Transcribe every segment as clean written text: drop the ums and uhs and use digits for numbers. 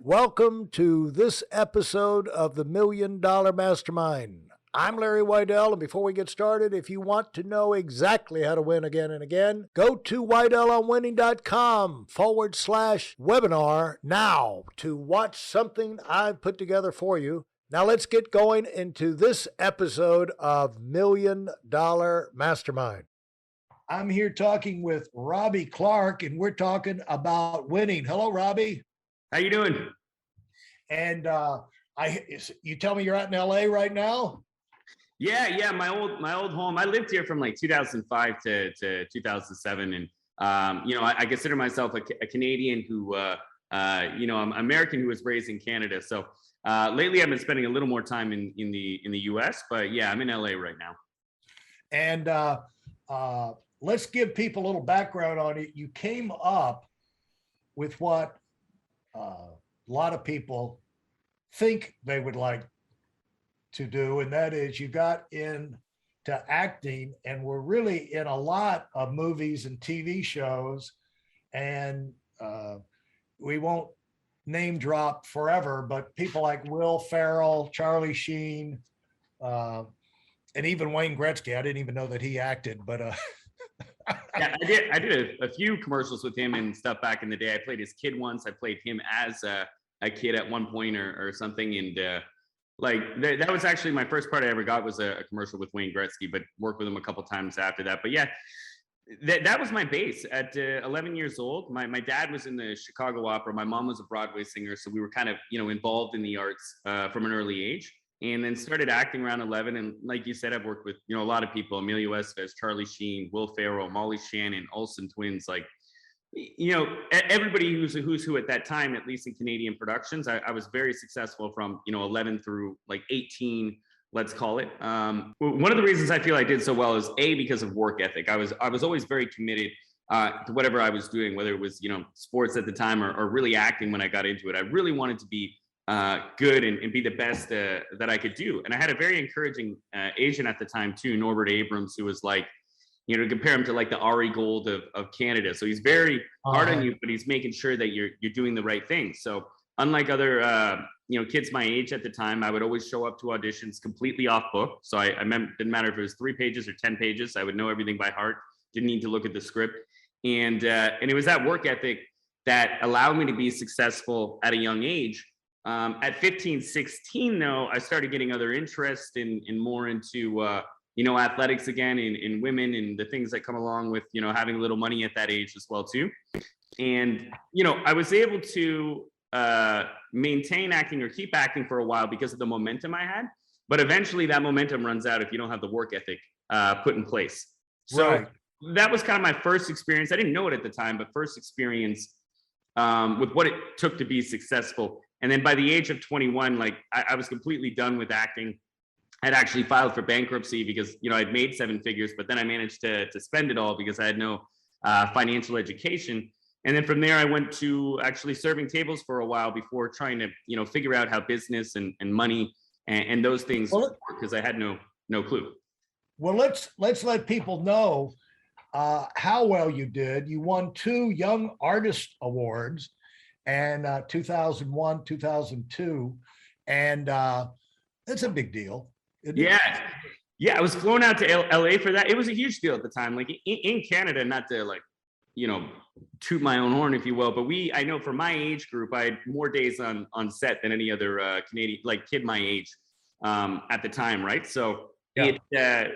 Welcome to this episode of the Million Dollar Mastermind. I'm Larry Weidel, and before we get started, if you want to know exactly how to win again and again, go to weidelonwinning.com/webinar now to watch something I've put together for you. Now let's get going into this episode of Million Dollar Mastermind. I'm here talking with Robby Clark, and we're talking about winning. Hello, Robby. How you doing? And you tell me you're out in LA right now? Yeah, my old home. I lived here from like 2005 to 2007, and I consider myself a Canadian who, I'm American who was raised in Canada. So lately, I've been spending a little more time in the U.S. But yeah, I'm in LA right now. And let's give people a little background on it. You came up with what a lot of people think they would like to do, and that is you got into acting and were really in a lot of movies and TV shows, and we won't name drop forever, but people like Will Ferrell, Charlie Sheen, and even Wayne Gretzky. I didn't even know that he acted, but yeah, I did a few commercials with him and stuff back in the day. I played his kid once. I played him as a kid at one point or something. And that was actually my first part I ever got was a commercial with Wayne Gretzky, but worked with him a couple times after that. But yeah, that was my base at 11 years old. My dad was in the Chicago Opera. My mom was a Broadway singer. So we were kind of, involved in the arts from an early age. And then started acting around 11. And like you said, I've worked with, a lot of people, Emilio Estevez, Charlie Sheen, Will Ferrell, Molly Shannon, Olsen twins, everybody who's who at that time, at least in Canadian productions. I was very successful from, 11 through like 18, let's call it. One of the reasons I feel I did so well is because of work ethic. I was always very committed to whatever I was doing, whether it was, sports at the time or really acting when I got into it. I really wanted to be good and be the best that I could do. And I had a very encouraging agent at the time too, Norbert Abrams, who was like, to compare him to like the Ari Gold of Canada. So he's very hard on you, but he's making sure that you're doing the right thing. So unlike other, kids my age at the time, I would always show up to auditions completely off book. So I didn't matter if it was 3 pages or 10 pages. I would know everything by heart. Didn't need to look at the script. And it was that work ethic that allowed me to be successful at a young age. At 15, 16, though, I started getting other interests in more into, athletics again, in women and the things that come along with, having a little money at that age as well, too. And, I was able to maintain acting or keep acting for a while because of the momentum I had. But eventually that momentum runs out if you don't have the work ethic put in place. So that was kind of my first experience. I didn't know it at the time, but first experience with what it took to be successful. And then by the age of 21, I was completely done with acting. I'd actually filed for bankruptcy because, I'd made 7 figures, but then I managed to spend it all because I had no financial education. And then from there, I went to actually serving tables for a while before trying to, figure out how business and money and those things work, because I had no clue. Well, let's let people know how well you did. You won 2 Young Artist Awards, and 2001, 2002, and that's a big deal. Yeah, I was flown out to LA for that. It was a huge deal at the time. Like in Canada, not to toot my own horn, if you will, but I know for my age group, I had more days on set than any other Canadian kid my age at the time, right? So. Yeah.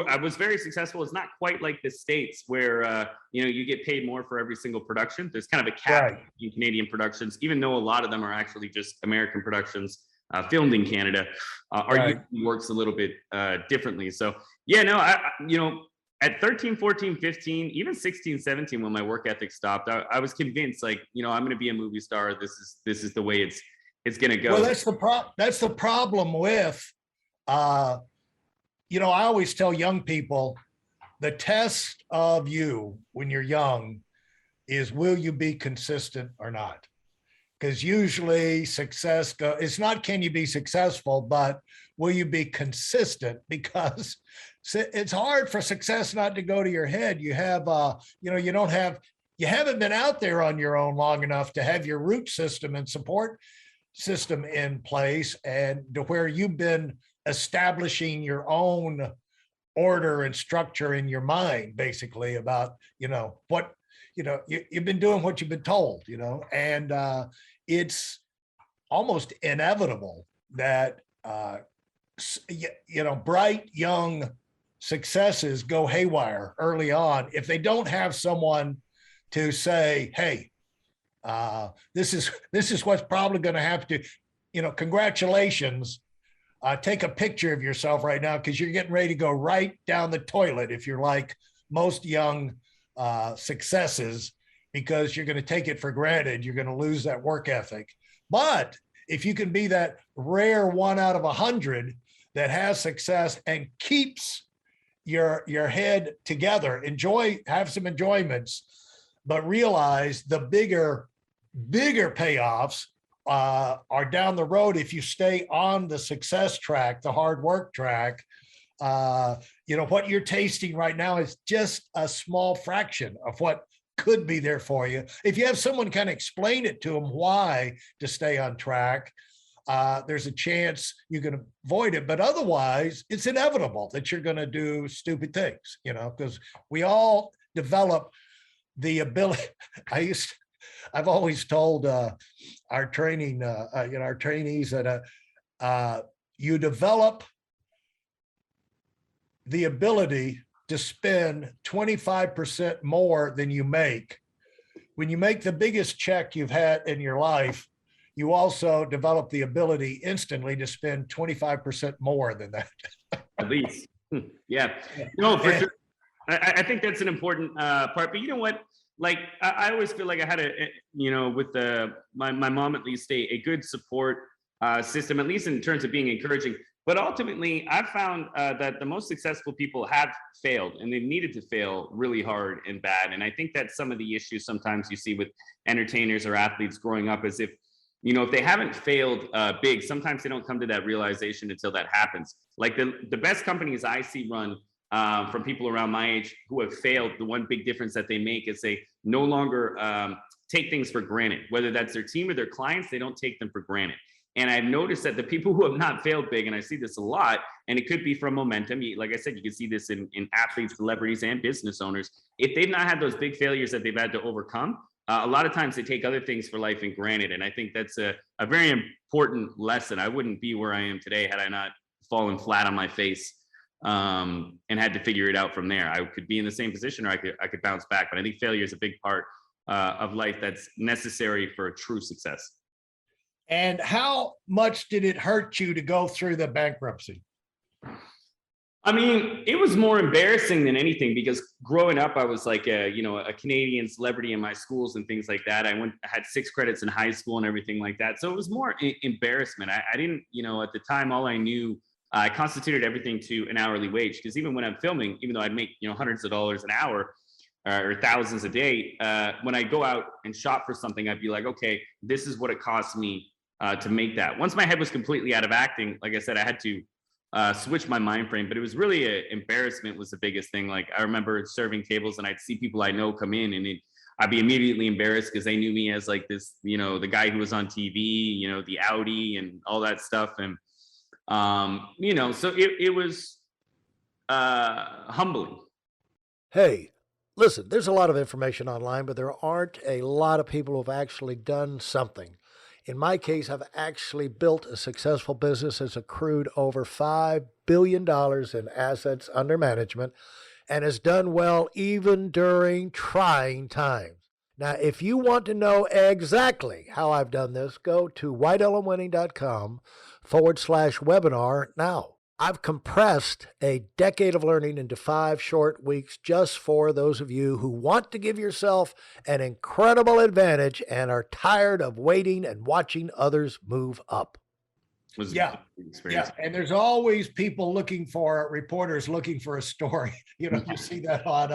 I was very successful. It's not quite like the States where, you get paid more for every single production. There's kind of a cap in Canadian productions, even though a lot of them are actually just American productions filmed in Canada. Our union works a little bit differently. So, yeah, no, at 13, 14, 15, even 16, 17, when my work ethic stopped, I was convinced I'm going to be a movie star. This is the way it's going to go. Well, that's the problem with, I always tell young people the test of you when you're young is, will you be consistent or not? Because usually success it's not can you be successful, but will you be consistent? Because it's hard for success not to go to your head. You have, you don't have you haven't been out there on your own long enough to have your root system and support system in place, and to where you've been establishing your own order and structure in your mind, basically, about, what, you've been doing what you've been told, and it's almost inevitable that, bright young successes go haywire early on if they don't have someone to say, hey, this is what's probably going to have to, congratulations. Take a picture of yourself right now, because you're getting ready to go right down the toilet if you're like most young successes, because you're going to take it for granted. You're going to lose that work ethic. But if you can be that rare 1 out of 100 that has success and keeps your head together, have some enjoyments, but realize the bigger payoffs are down the road if you stay on the success track, the hard work track. What you're tasting right now is just a small fraction of what could be there for you. If you have someone kind of explain it to them why to stay on track, there's a chance you can avoid it. But otherwise, it's inevitable that you're going to do stupid things, because we all develop the ability. I've always told our training, our trainees that you develop the ability to spend 25% more than you make. When you make the biggest check you've had in your life, you also develop the ability instantly to spend 25% more than that. At least. Yeah. No, for sure. I think that's an important part. But you know what? Like, I always feel like I had with my mom, at least, a good support system, at least in terms of being encouraging. But ultimately, I've found that the most successful people have failed, and they've needed to fail really hard and bad. And I think that's some of the issues sometimes you see with entertainers or athletes growing up, as if they haven't failed big, sometimes they don't come to that realization until that happens. Like the best companies I see run from people around my age who have failed, the one big difference that they make is they no longer take things for granted. Whether that's their team or their clients, they don't take them for granted. And I've noticed that the people who have not failed big, and I see this a lot, and it could be from momentum. Like I said, you can see this in athletes, celebrities, and business owners. If they've not had those big failures that they've had to overcome, a lot of times they take other things for life and granted. And I think that's a very important lesson. I wouldn't be where I am today had I not fallen flat on my face and had to figure it out from there. I could be in the same position, or I could bounce back. But I think failure is a big part of life that's necessary for a true success. And how much did it hurt you to go through the bankruptcy? I mean, it was more embarrassing than anything, because growing up, I was like a Canadian celebrity in my schools and things like that. I had 6 credits in high school and everything like that. So it was more embarrassment. I didn't, at the time, all I knew, I constituted everything to an hourly wage, because even when I'm filming, even though I'd make, hundreds of dollars an hour or thousands a day, when I go out and shop for something, I'd be like, okay, this is what it costs me to make that. Once my head was completely out of acting, like I said, I had to switch my mind frame. But it was really embarrassment was the biggest thing. Like, I remember serving tables and I'd see people I know come in, and I'd be immediately embarrassed because they knew me as like this, the guy who was on TV, the Audi and all that stuff. And so it was humbling. Hey, listen, there's a lot of information online, but there aren't a lot of people who've actually done something. In my case, I've actually built a successful business that's accrued over $5 billion in assets under management and has done well even during trying times. Now, if you want to know exactly how I've done this, go to whiteelemwinning.com/webinar now. I've compressed a decade of learning into 5 short weeks just for those of you who want to give yourself an incredible advantage and are tired of waiting and watching others move up. Yeah. And there's always people reporters looking for a story. You see that on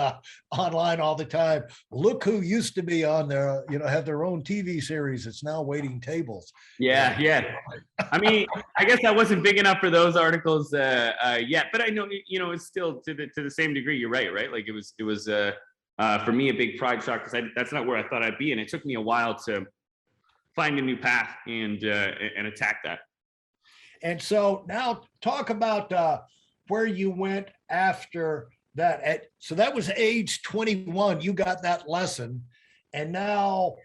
online all the time. Look who used to be on there, have their own TV series. It's now waiting tables. Yeah. I mean, I guess I wasn't big enough for those articles yet, but I know, it's still to the same degree. You're right? Like it was for me, a big pride shock because that's not where I thought I'd be. And it took me a while to find a new path and attack that. And so now talk about where you went after that. So that was age 21. You got that lesson. And now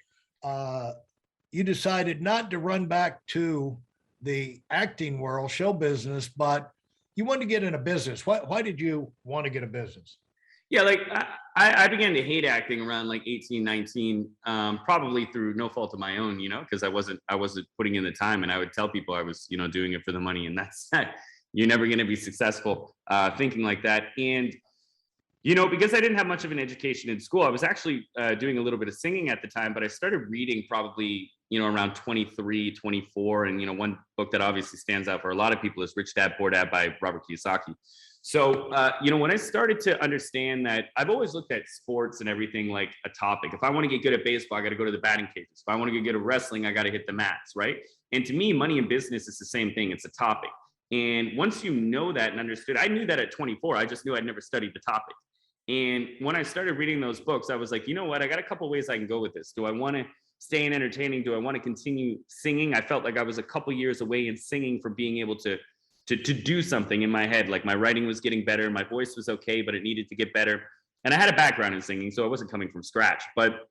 you decided not to run back to the acting world, show business, but you wanted to get in a business. Why did you want to get a business? Yeah, like I began to hate acting around like 18, 19, probably through no fault of my own, because I wasn't putting in the time, and I would tell people I was, doing it for the money, and that's you're never going to be successful thinking like that. And because I didn't have much of an education in school, I was actually doing a little bit of singing at the time, but I started reading probably, around 23, 24. And, one book that obviously stands out for a lot of people is Rich Dad, Poor Dad by Robert Kiyosaki. So, when I started to understand that, I've always looked at sports and everything like a topic. If I want to get good at baseball, I got to go to the batting cages. If I want to get good at wrestling, I got to hit the mats, right? And to me, money in business is the same thing. It's a topic. And once you know that and understood, I knew that at 24, I just knew I'd never studied the topic. And when I started reading those books, I was like, you know what? I got a couple ways I can go with this. Do I want to stay in entertaining? Do I want to continue singing? I felt like I was a couple years away in singing from being able to do something in my head. Like my writing was getting better. My voice was okay, but it needed to get better. And I had a background in singing, so I wasn't coming from scratch. But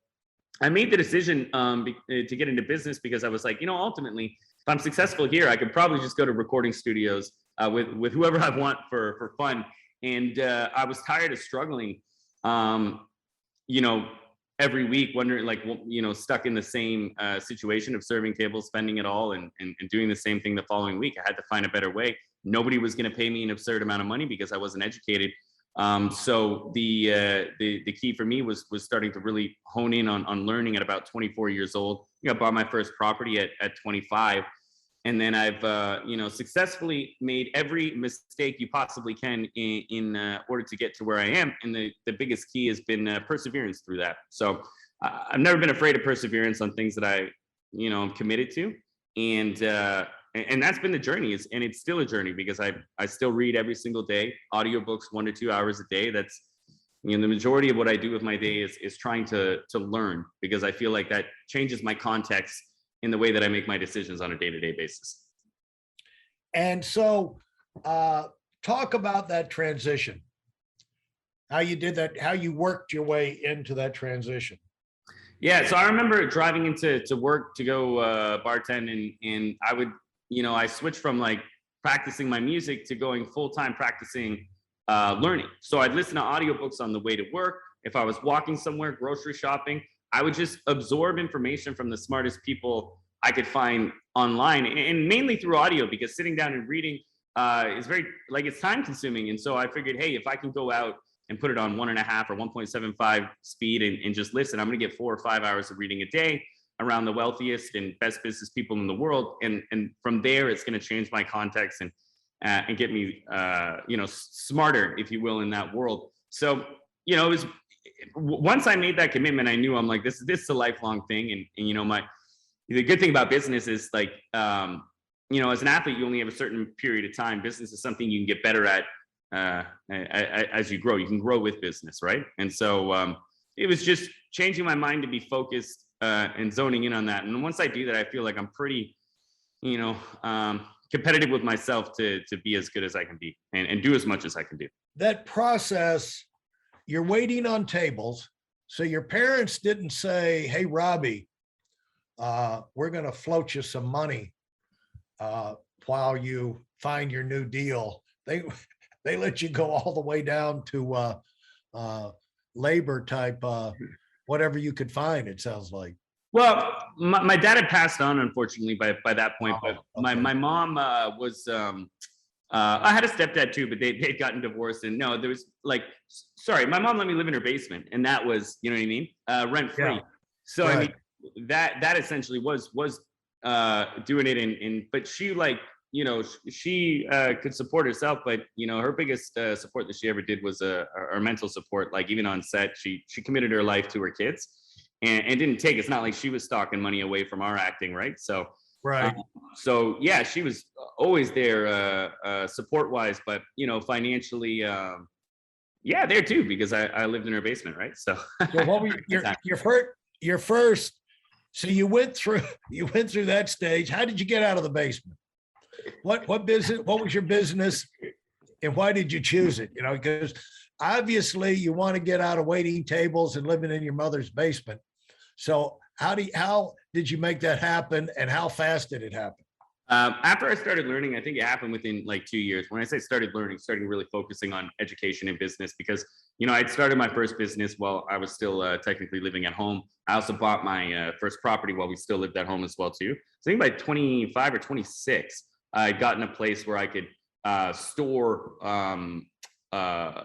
I made the decision to get into business because I was like, ultimately, if I'm successful here, I could probably just go to recording studios with whoever I want for fun. And I was tired of struggling, every week, wondering, like, stuck in the same situation of serving tables, spending it all, and doing the same thing the following week. I had to find a better way. Nobody was going to pay me an absurd amount of money because I wasn't educated. So the key for me was starting to really hone in on learning at about 24 years old. I bought my first property at 25. And then I've, successfully made every mistake you possibly can in order to get to where I am. And the biggest key has been perseverance through that. So I've never been afraid of perseverance on things that I'm committed to. And that's been the journey. And it's still a journey because I still read every single day, audiobooks 1 to 2 hours a day. That's, the majority of what I do with my day is trying to learn, because I feel like that changes my context in the way that I make my decisions on a day-to-day basis. And so talk about that transition, how you did that, how you worked your way into that transition. Yeah, so I remember driving into work to go bartend, and I would, I switched from like practicing my music to going full-time practicing learning. So I'd listen to audiobooks on the way to work. If I was walking somewhere, grocery shopping, I would just absorb information from the smartest people I could find online, and mainly through audio, because sitting down and reading is very, it's time consuming. And so I figured, hey, if I can go out and put it on 1.5 or 1.75 speed and just listen, I'm going to get 4 or 5 hours of reading a day around the wealthiest and best business people in the world. And from there, it's going to change my context and get me, smarter, if you will, in that world. So, it was, once I made that commitment, I knew, I'm like, this is a lifelong thing. And the good thing about business is, like, as an athlete, you only have a certain period of time. Business is something you can get better at as you grow. You can grow with business, right? And so it was just changing my mind to be focused and zoning in on that. And once I do that, I feel like I'm pretty, competitive with myself to be as good as I can be and do as much as I can do. That process, you're waiting on tables. So your parents didn't say, hey, Robbie, we're going to float you some money while you find your new deal. They let you go all the way down to labor type, whatever you could find, it sounds like. Well, my dad had passed on, unfortunately, by that point. But okay. my mom was, I had a stepdad too, but they'd gotten divorced. And no, there was my mom let me live in her basement. And that was, you know what I mean? Rent free. Yeah. So, right. I mean, that essentially was doing it. But she, she could support herself, but her biggest support that she ever did was her mental support. Like, even on set, she committed her life to her kids and didn't take. It's not like she was stalking money away from our acting, right? So right. So yeah, she was always there support wise, but financially Yeah, there too, because I lived in her basement, right? So, So what were your first? So you went through that stage. How did you get out of the basement? What business? What was your business, and why did you choose it? You know, because obviously you want to get out of waiting tables and living in your mother's basement. So how did you make that happen, and how fast did it happen? After I started learning, I think it happened within like 2 years. When I say started learning, starting really focusing on education and business, because I'd started my first business while I was still technically living at home. I also bought my first property while we still lived at home as well too. So I think by 25 or 26, I'd gotten a place where I could store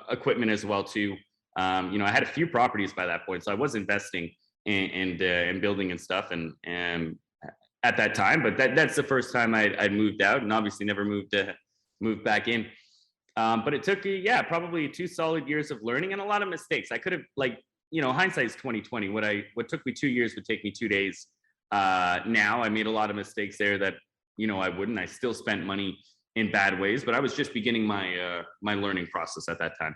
equipment as well too. I had a few properties by that point, so I was investing in building and stuff, and at that time, but that's the first time I'd moved out, and obviously never moved back in. But it took probably 2 solid years of learning and a lot of mistakes. I could have, hindsight's 2020. What took me 2 years would take me 2 days. Now I made a lot of mistakes there that I wouldn't. I still spent money in bad ways, but I was just beginning my learning process at that time.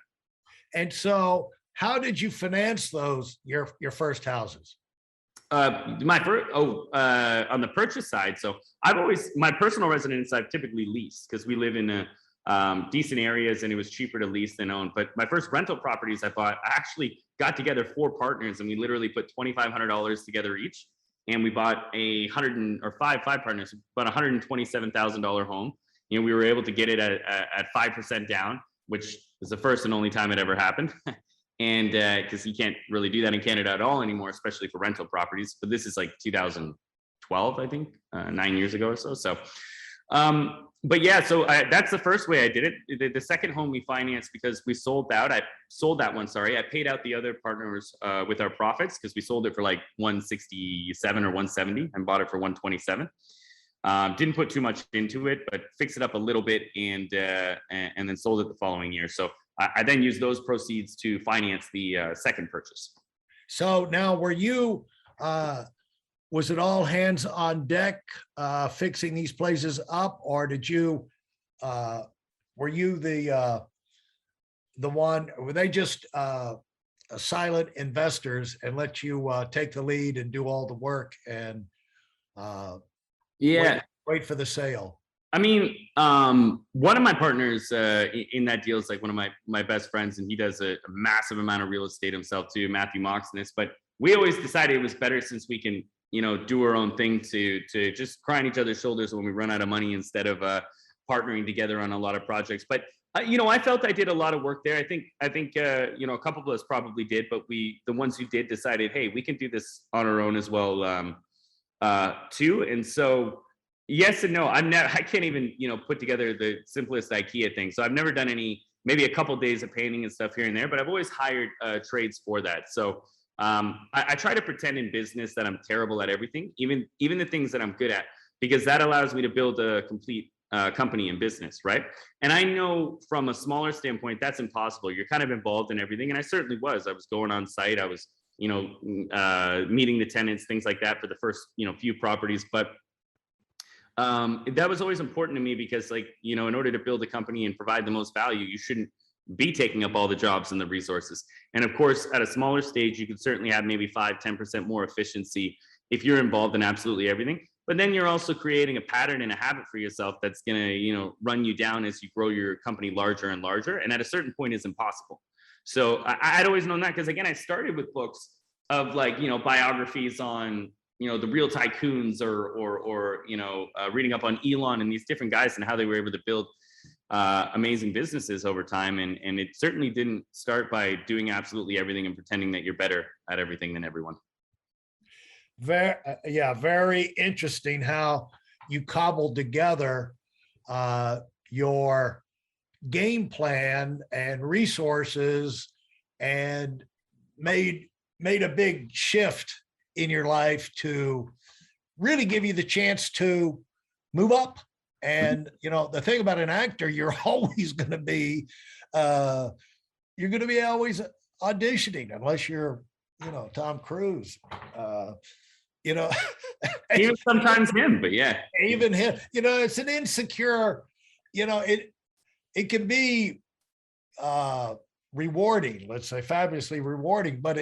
And so, how did you finance your first houses? My first, on the purchase side. So my personal residence, I've typically leased because we live in decent areas and it was cheaper to lease than own. But my first rental properties I actually got together 4 partners, and we literally put $2,500 together each. And we bought five partners, about $127,000 home. We were able to get it at 5% down, which was the first and only time it ever happened. And because you can't really do that in Canada at all anymore, especially for rental properties. But this is like 2012, I think, 9 years ago or so. So, but yeah, so that's the first way I did it. The second home we financed because we sold that. I sold that one. Sorry, I paid out the other partners with our profits because we sold it for like 167 or 170 and bought it for 127. Didn't put too much into it, but fixed it up a little bit and then sold it the following year. So I then used those proceeds to finance the second purchase. So now, was it all hands on deck fixing these places up, or were you the one? Were they just silent investors and let you take the lead and do all the work and wait for the sale? I mean, one of my partners in that deal is like one of my best friends, and he does a massive amount of real estate himself too, Matthew Moxness. But we always decided it was better, since we can, do our own thing, to just cry on each other's shoulders when we run out of money instead of partnering together on a lot of projects. But I felt I did a lot of work there. I think a couple of us probably did, but the ones who did decided, hey, we can do this on our own as well too. And so, yes and no. I can't even, put together the simplest IKEA thing. So I've never done maybe a couple of days of painting and stuff here and there, but I've always hired trades for that. So I try to pretend in business that I'm terrible at everything, even the things that I'm good at, because that allows me to build a complete company in business, right? And I know from a smaller standpoint, that's impossible. You're kind of involved in everything. And I certainly was. I was going on site. I was, meeting the tenants, things like that for the first, few properties. But that was always important to me because, in order to build a company and provide the most value, you shouldn't be taking up all the jobs and the resources. And of course, at a smaller stage, you could certainly have maybe 5-10% more efficiency if you're involved in absolutely everything. But then you're also creating a pattern and a habit for yourself that's going to, run you down as you grow your company larger and larger. And at a certain point is impossible. So I'd always known that because, again, I started with books of biographies on, the real tycoons or reading up on Elon and these different guys and how they were able to build amazing businesses over time. And it certainly didn't start by doing absolutely everything and pretending that you're better at everything than everyone. Very interesting how you cobbled together your game plan and resources and made a big shift in your life to really give you the chance to move up. And the thing about an actor, you're always going to be always auditioning, unless you're Tom Cruise, even sometimes him, but yeah, even him. It's an insecure. It can be rewarding, let's say fabulously rewarding, but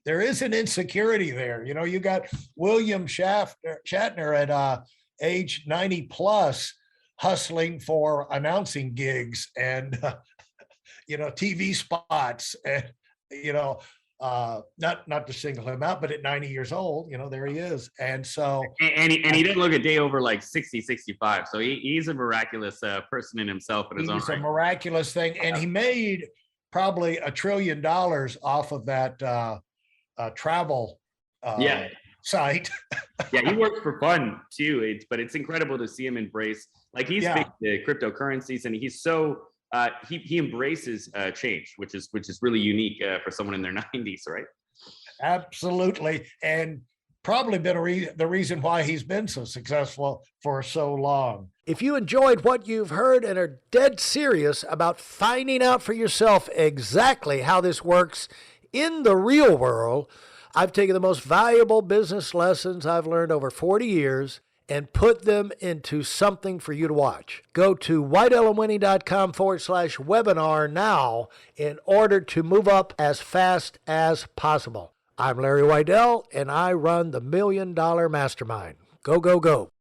there is an insecurity there. You know, you got William Shatner at age 90 plus hustling for announcing gigs and TV spots, and not to single him out, but at 90 years old, there he is. And so he didn't look a day over like 60, 65. So he's a miraculous person in himself in his own right. He's a miraculous thing, and he made probably $1 trillion off of that travel site. Yeah, he works for fun too. But it's incredible to see him embrace, like, he's big the cryptocurrencies, and he's so he embraces change, which is really unique for someone in their 90s, right? Absolutely, and probably been the reason why he's been so successful for so long. If you enjoyed what you've heard and are dead serious about finding out for yourself exactly how this works in the real world, I've taken the most valuable business lessons I've learned over 40 years and put them into something for you to watch. Go to whiteelementwinning.com/webinar now in order to move up as fast as possible. I'm Larry Weidel, and I run the $1 Million Mastermind. Go, go, go.